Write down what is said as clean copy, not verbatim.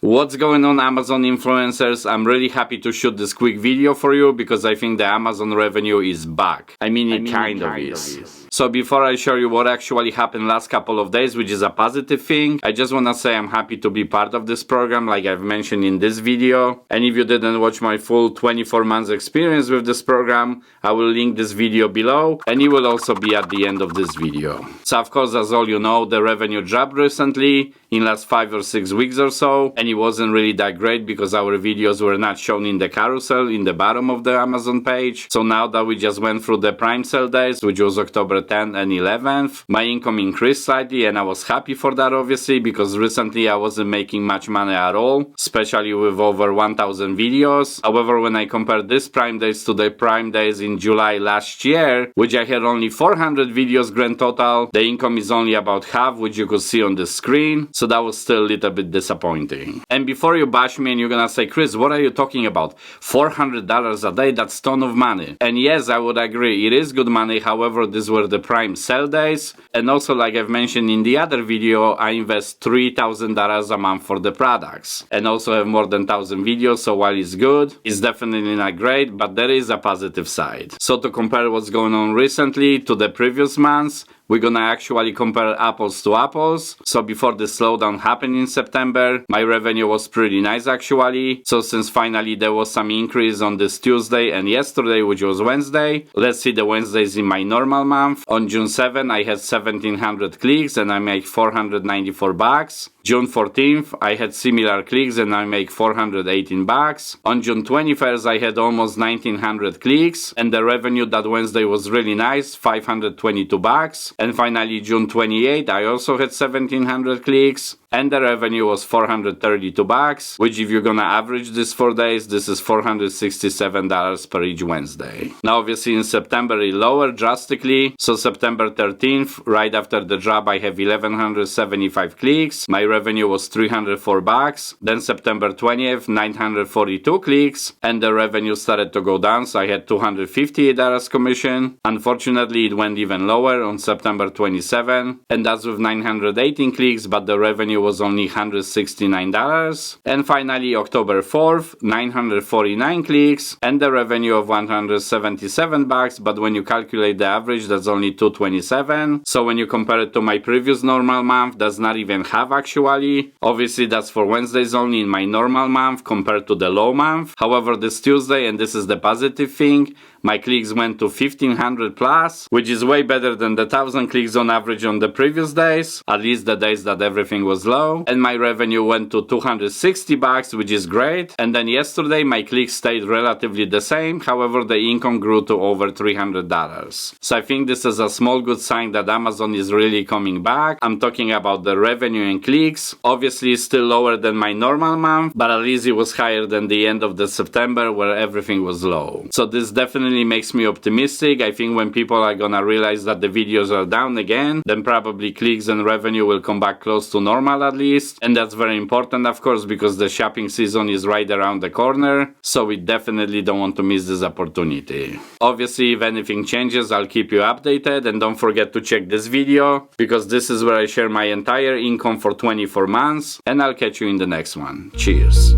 What's going on, Amazon influencers? I'm really happy to shoot this quick video for you because I think the Amazon revenue is back. It kind of is. So before I show you what actually happened last couple of days, which is a positive thing, I just wanna say I'm happy to be part of this program like I've mentioned in this video. And if you didn't watch my full 24 months experience with this program, I will link this video below and it will also be at the end of this video. So of course, as all you know, the revenue dropped recently in last 5 or 6 weeks or so, and it wasn't really that great because our videos were not shown in the carousel in the bottom of the Amazon page. So now that we just went through the prime sale days, which was October 10th and 11th, my income increased slightly and I was happy for that obviously because recently I wasn't making much money at all, especially with over 1000 videos. However, when I compare this prime days to the prime days in July last year, which I had only 400 videos grand total, the income is only about half, which you could see on the screen. So that was still a little bit disappointing. And before you bash me and you're gonna say, Chris, what are you talking about? $400 a day, that's ton of money. And yes, I would agree, it is good money. However, these were the prime sale days. And also, like I've mentioned in the other video, I invest $3,000 a month for the products. And also have more than 1000 videos, so while it's good, it's definitely not great, but there is a positive side. So to compare what's going on recently to the previous months, we're gonna actually compare apples to apples. So before the slowdown happened in September, my revenue was pretty nice actually. So since finally there was some increase on this Tuesday and yesterday, which was Wednesday, let's see the Wednesdays in my normal month. On June 7th, I had 1700 clicks and I make $494. June 14th, I had similar clicks and I make $418. On June 21st, I had almost 1900 clicks and the revenue that Wednesday was really nice, $522. And finally, June 28th, I also had 1700 clicks and the revenue was $432, which if you're gonna average this 4 days, this is $467 per each Wednesday. Now obviously in September it lowered drastically, so September 13th, right after the drop, I have 1175 clicks, my revenue was $304. Then September 20th, 942 clicks, and the revenue started to go down, so I had $258 commission. Unfortunately, it went even lower on September 27th, and that's with 918 clicks, but the revenue was only $169. And finally, October 4th, 949 clicks, and the revenue of $177, but when you calculate the average, that's only $227. So when you compare it to my previous normal month, that's not even half actually. Obviously, that's for Wednesdays only in my normal month compared to the low month. However, this Tuesday, and this is the positive thing, my clicks went to 1500 plus, which is way better than the 1000 clicks on average on the previous days, at least the days that everything was low. And my revenue went to $260, which is great. And then yesterday, my clicks stayed relatively the same. However, the income grew to over $300. So I think this is a small good sign that Amazon is really coming back. I'm talking about the revenue and clicks. Obviously, it's still lower than my normal month, but at least it was higher than the end of the September where everything was low. So this definitely makes me optimistic. I think when people are gonna realize that the videos are down again, then probably clicks and revenue will come back close to normal at least. And that's very important, of course, because the shopping season is right around the corner. So we definitely don't want to miss this opportunity. Obviously, if anything changes, I'll keep you updated. And don't forget to check this video because this is where I share my entire income for 24 months. And I'll catch you in the next one. Cheers.